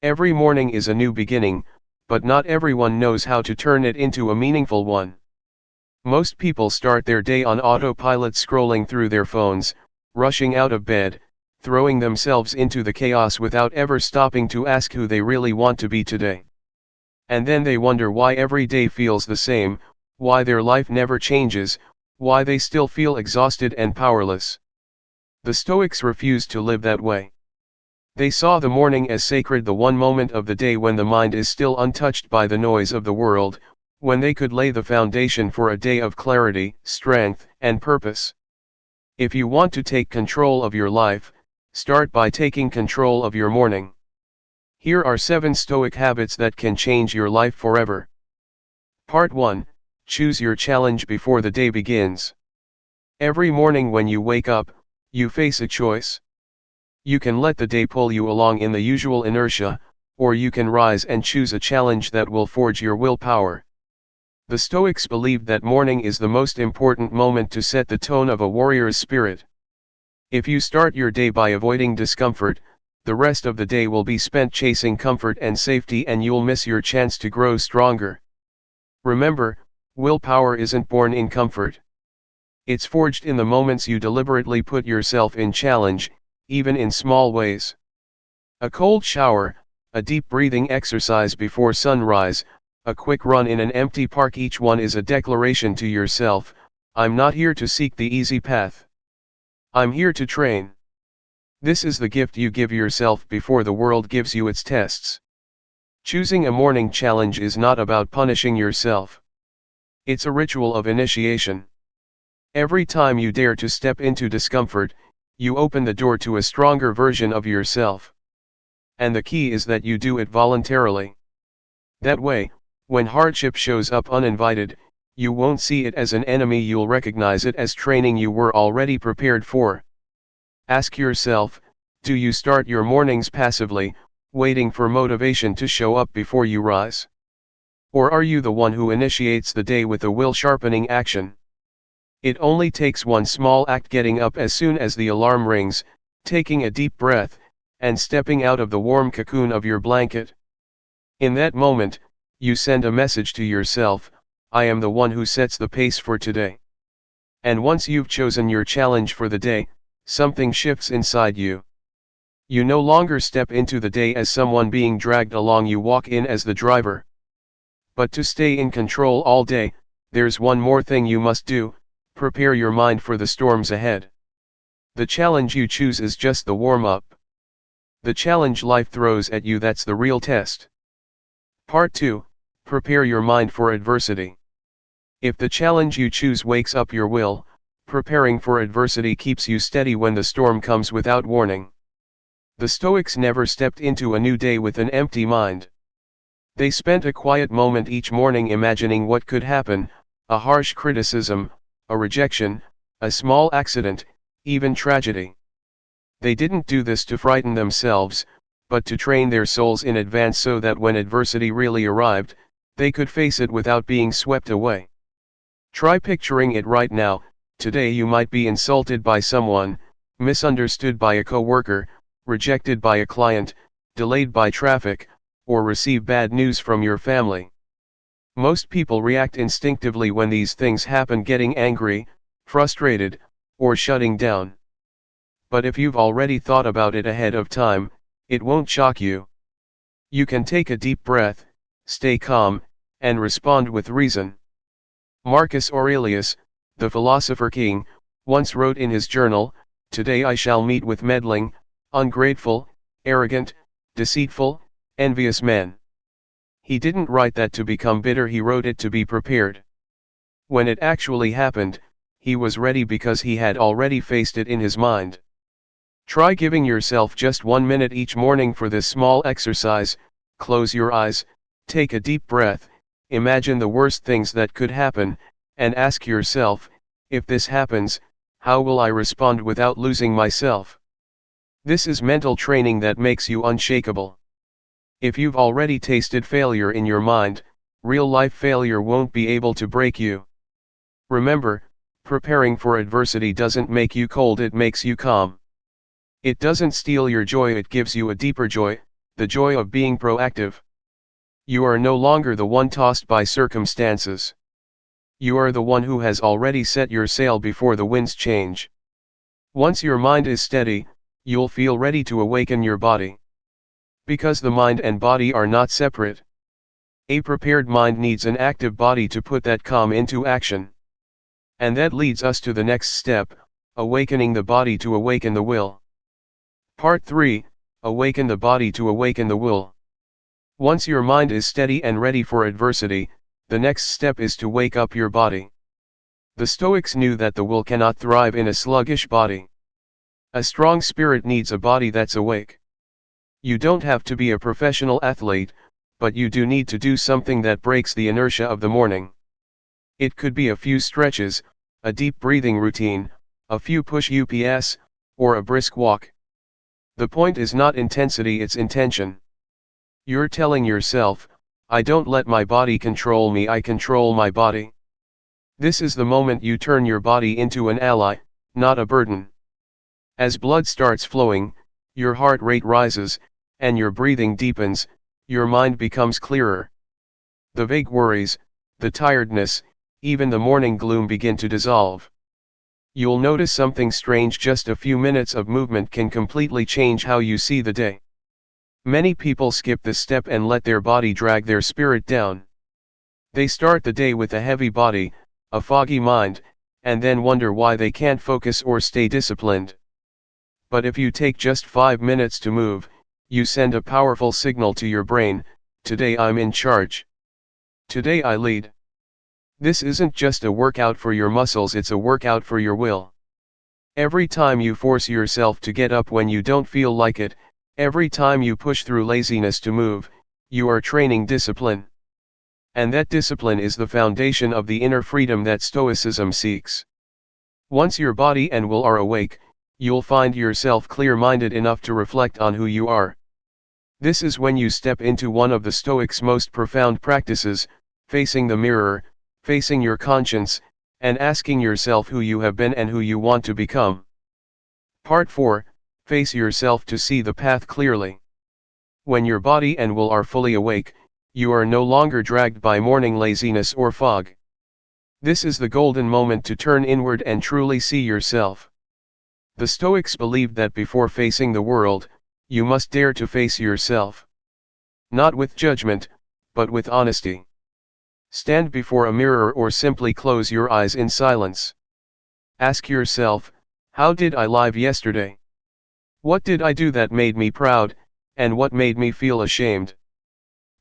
Every morning is a new beginning, but not everyone knows how to turn it into a meaningful one. Most people start their day on autopilot, scrolling through their phones, rushing out of bed, throwing themselves into the chaos without ever stopping to ask who they really want to be today. And then they wonder why every day feels the same, why their life never changes, why they still feel exhausted and powerless. The Stoics refused to live that way. They saw the morning as sacred, the one moment of the day when the mind is still untouched by the noise of the world, when they could lay the foundation for a day of clarity, strength, and purpose. If you want to take control of your life, start by taking control of your morning. Here are 7 Stoic habits that can change your life forever. Part 1. Choose your challenge before the day begins. Every morning when you wake up, you face a choice. You can let the day pull you along in the usual inertia, or you can rise and choose a challenge that will forge your willpower. The Stoics believed that morning is the most important moment to set the tone of a warrior's spirit. If you start your day by avoiding discomfort, the rest of the day will be spent chasing comfort and safety, and you'll miss your chance to grow stronger. Remember, willpower isn't born in comfort. It's forged in the moments you deliberately put yourself in challenge, even in small ways. A cold shower, a deep breathing exercise before sunrise, a quick run in an empty park, each one is a declaration to yourself: I'm not here to seek the easy path. I'm here to train. This is the gift you give yourself before the world gives you its tests. Choosing a morning challenge is not about punishing yourself. It's a ritual of initiation. Every time you dare to step into discomfort, you open the door to a stronger version of yourself. And the key is that you do it voluntarily. That way, when hardship shows up uninvited, you won't see it as an enemy, you'll recognize it as training you were already prepared for. Ask yourself, do you start your mornings passively, waiting for motivation to show up before you rise? Or are you the one who initiates the day with a will-sharpening action? It only takes one small act: getting up as soon as the alarm rings, taking a deep breath, and stepping out of the warm cocoon of your blanket. In that moment, you send a message to yourself: I am the one who sets the pace for today. And once you've chosen your challenge for the day, something shifts inside you. You no longer step into the day as someone being dragged along, you walk in as the driver. But to stay in control all day, there's one more thing you must do: prepare your mind for the storms ahead. The challenge you choose is just the warm-up. The challenge life throws at you, that's the real test. Part 2. Prepare your mind for adversity. If the challenge you choose wakes up your will, preparing for adversity keeps you steady when the storm comes without warning. The Stoics never stepped into a new day with an empty mind. They spent a quiet moment each morning imagining what could happen: a harsh criticism, a rejection, a small accident, even tragedy. They didn't do this to frighten themselves, but to train their souls in advance so that when adversity really arrived, they could face it without being swept away. Try picturing it right now. Today you might be insulted by someone, misunderstood by a coworker, rejected by a client, delayed by traffic, or receive bad news from your family. Most people react instinctively when these things happen, getting angry, frustrated, or shutting down. But if you've already thought about it ahead of time, it won't shock you. You can take a deep breath, stay calm, and respond with reason. Marcus Aurelius, the philosopher king, once wrote in his journal, "Today I shall meet with meddling, ungrateful, arrogant, deceitful, envious men." He didn't write that to become bitter, he wrote it to be prepared. When it actually happened, he was ready because he had already faced it in his mind. Try giving yourself just 1 minute each morning for this small exercise. Close your eyes, take a deep breath, imagine the worst things that could happen, and ask yourself, if this happens, how will I respond without losing myself? This is mental training that makes you unshakable. If you've already tasted failure in your mind, real-life failure won't be able to break you. Remember, preparing for adversity doesn't make you cold, it makes you calm. It doesn't steal your joy, it gives you a deeper joy, the joy of being proactive. You are no longer the one tossed by circumstances. You are the one who has already set your sail before the winds change. Once your mind is steady, you'll feel ready to awaken your body. Because the mind and body are not separate. A prepared mind needs an active body to put that calm into action. And that leads us to the next step, awakening the body to awaken the will. Part 3, Awaken the body to awaken the will. Once your mind is steady and ready for adversity, the next step is to wake up your body. The Stoics knew that the will cannot thrive in a sluggish body. A strong spirit needs a body that's awake. You don't have to be a professional athlete, but you do need to do something that breaks the inertia of the morning. It could be a few stretches, a deep breathing routine, a few push-ups, or a brisk walk. The point is not intensity, it's intention. You're telling yourself, I don't let my body control me, I control my body. This is the moment you turn your body into an ally, not a burden. As blood starts flowing, your heart rate rises, and your breathing deepens, your mind becomes clearer. The vague worries, the tiredness, even the morning gloom begin to dissolve. You'll notice something strange: just a few minutes of movement can completely change how you see the day. Many people skip this step and let their body drag their spirit down. They start the day with a heavy body, a foggy mind, and then wonder why they can't focus or stay disciplined. But if you take just 5 minutes to move, you send a powerful signal to your brain: today I'm in charge. Today I lead. This isn't just a workout for your muscles, it's a workout for your will. Every time you force yourself to get up when you don't feel like it, every time you push through laziness to move, you are training discipline. And that discipline is the foundation of the inner freedom that Stoicism seeks. Once your body and will are awake, you'll find yourself clear-minded enough to reflect on who you are. This is when you step into one of the Stoics' most profound practices, facing the mirror, facing your conscience, and asking yourself who you have been and who you want to become. Part 4, Face yourself to see the path clearly. When your body and will are fully awake, you are no longer dragged by morning laziness or fog. This is the golden moment to turn inward and truly see yourself. The Stoics believed that before facing the world, you must dare to face yourself. Not with judgment, but with honesty. Stand before a mirror or simply close your eyes in silence. Ask yourself, how did I live yesterday? What did I do that made me proud, and what made me feel ashamed?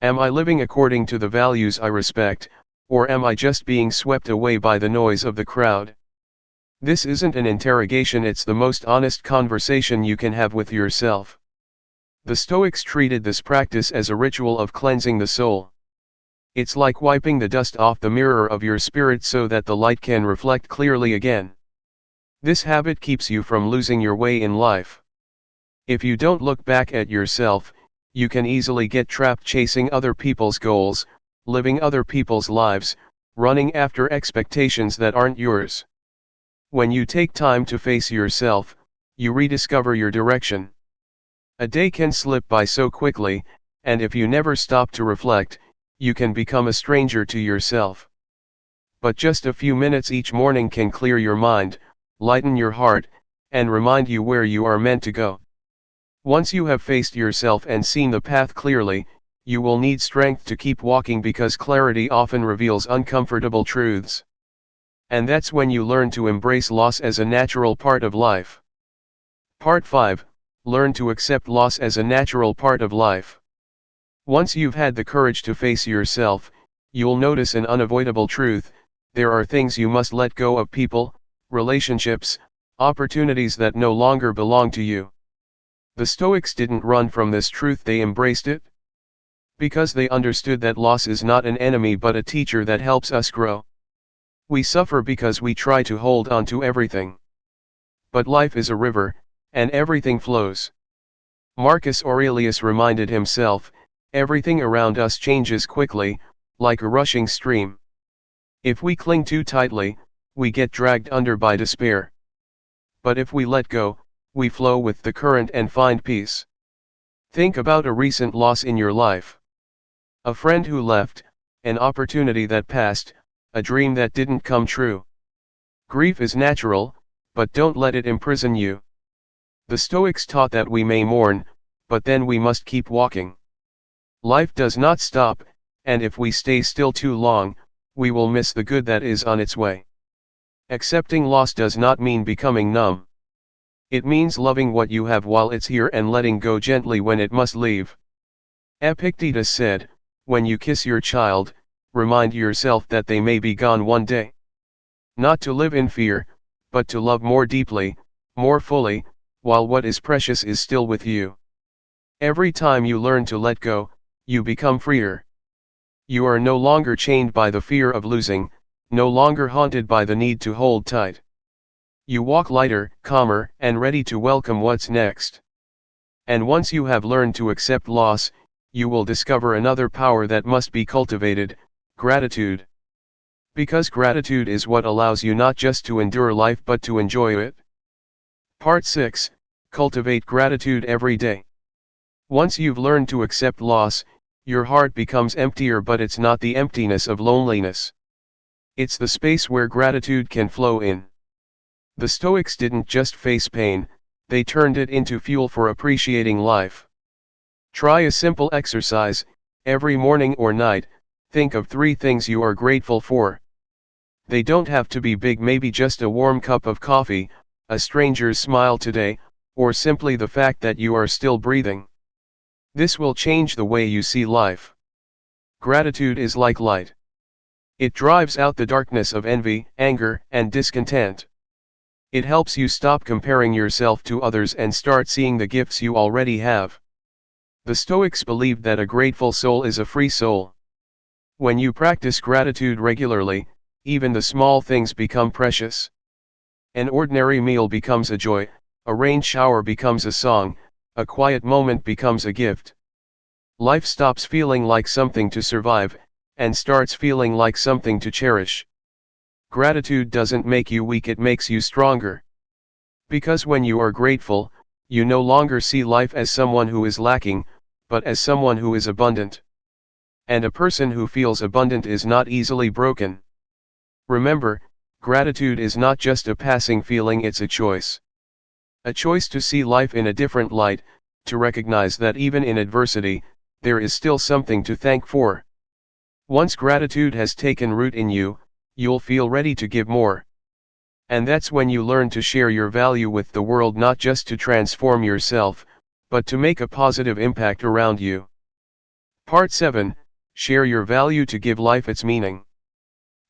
Am I living according to the values I respect, or am I just being swept away by the noise of the crowd? This isn't an interrogation, it's the most honest conversation you can have with yourself. The Stoics treated this practice as a ritual of cleansing the soul. It's like wiping the dust off the mirror of your spirit so that the light can reflect clearly again. This habit keeps you from losing your way in life. If you don't look back at yourself, you can easily get trapped chasing other people's goals, living other people's lives, running after expectations that aren't yours. When you take time to face yourself, you rediscover your direction. A day can slip by so quickly, and if you never stop to reflect, you can become a stranger to yourself. But just a few minutes each morning can clear your mind, lighten your heart, and remind you where you are meant to go. Once you have faced yourself and seen the path clearly, you will need strength to keep walking because clarity often reveals uncomfortable truths. And that's when you learn to embrace loss as a natural part of life. Part 5, Learn to accept loss as a natural part of life. Once you've had the courage to face yourself, you'll notice an unavoidable truth: there are things you must let go of, people, relationships, opportunities that no longer belong to you. The Stoics didn't run from this truth, they embraced it. Because they understood that loss is not an enemy but a teacher that helps us grow. We suffer because we try to hold on to everything. But life is a river, and everything flows. Marcus Aurelius reminded himself, everything around us changes quickly, like a rushing stream. If we cling too tightly, we get dragged under by despair. But if we let go, we flow with the current and find peace. Think about a recent loss in your life. A friend who left, an opportunity that passed, a dream that didn't come true. Grief is natural, but don't let it imprison you. The Stoics taught that we may mourn, but then we must keep walking. Life does not stop, and if we stay still too long, we will miss the good that is on its way. Accepting loss does not mean becoming numb. It means loving what you have while it's here and letting go gently when it must leave. Epictetus said, "When you kiss your child, remind yourself that they may be gone one day." Not to live in fear, but to love more deeply, more fully, while what is precious is still with you. Every time you learn to let go, you become freer. You are no longer chained by the fear of losing, no longer haunted by the need to hold tight. You walk lighter, calmer, and ready to welcome what's next. And once you have learned to accept loss, you will discover another power that must be cultivated: gratitude. Because gratitude is what allows you not just to endure life but to enjoy it. Part 6. Cultivate gratitude every day. Once you've learned to accept loss, your heart becomes emptier, but it's not the emptiness of loneliness. It's the space where gratitude can flow in. The Stoics didn't just face pain, they turned it into fuel for appreciating life. Try a simple exercise: every morning or night, think of 3 things you are grateful for. They don't have to be big, maybe just a warm cup of coffee, a stranger's smile today, or simply the fact that you are still breathing. This will change the way you see life. Gratitude is like light. It drives out the darkness of envy, anger, and discontent. It helps you stop comparing yourself to others and start seeing the gifts you already have. The Stoics believed that a grateful soul is a free soul. When you practice gratitude regularly, even the small things become precious. An ordinary meal becomes a joy, a rain shower becomes a song, a quiet moment becomes a gift. Life stops feeling like something to survive, and starts feeling like something to cherish. Gratitude doesn't make you weak, it makes you stronger. Because when you are grateful, you no longer see life as someone who is lacking, but as someone who is abundant. And a person who feels abundant is not easily broken. Remember, gratitude is not just a passing feeling, it's a choice. A choice to see life in a different light, to recognize that even in adversity, there is still something to thank for. Once gratitude has taken root in you, you'll feel ready to give more. And that's when you learn to share your value with the world, not just to transform yourself, but to make a positive impact around you. Part 7. Share your value to give life its meaning.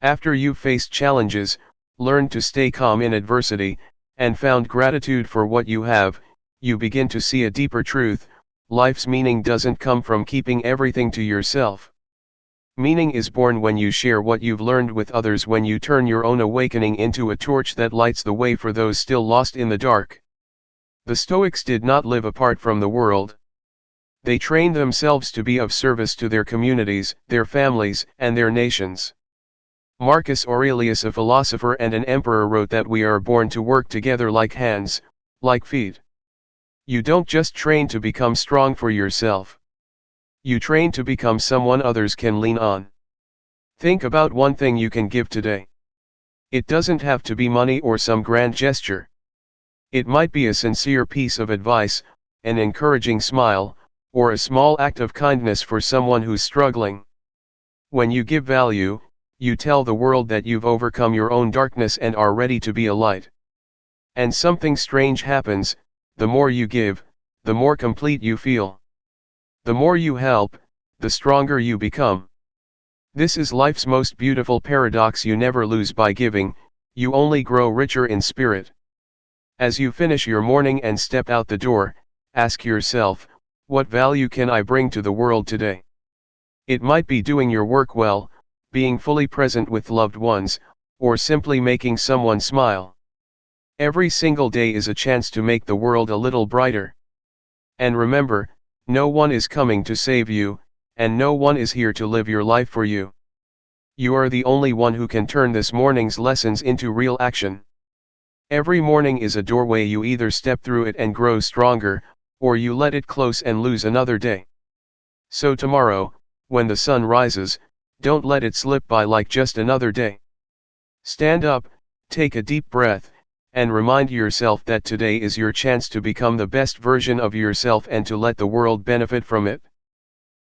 After you've faced challenges, learned to stay calm in adversity, and found gratitude for what you have, you begin to see a deeper truth: life's meaning doesn't come from keeping everything to yourself. Meaning is born when you share what you've learned with others, when you turn your own awakening into a torch that lights the way for those still lost in the dark. The Stoics did not live apart from the world. They trained themselves to be of service to their communities, their families, and their nations. Marcus Aurelius, a philosopher and an emperor, wrote that we are born to work together like hands, like feet. You don't just train to become strong for yourself. You train to become someone others can lean on. Think about one thing you can give today. It doesn't have to be money or some grand gesture. It might be a sincere piece of advice, an encouraging smile, or a small act of kindness for someone who's struggling. When you give value, you tell the world that you've overcome your own darkness and are ready to be a light. And something strange happens: the more you give, the more complete you feel. The more you help, the stronger you become. This is life's most beautiful paradox: you never lose by giving, you only grow richer in spirit. As you finish your morning and step out the door, ask yourself, what value can I bring to the world today? It might be doing your work well, being fully present with loved ones, or simply making someone smile. Every single day is a chance to make the world a little brighter. And remember, no one is coming to save you, and no one is here to live your life for you. You are the only one who can turn this morning's lessons into real action. Every morning is a doorway: you either step through it and grow stronger, or you let it close and lose another day. So tomorrow, when the sun rises, don't let it slip by like just another day. Stand up, take a deep breath, and remind yourself that today is your chance to become the best version of yourself and to let the world benefit from it.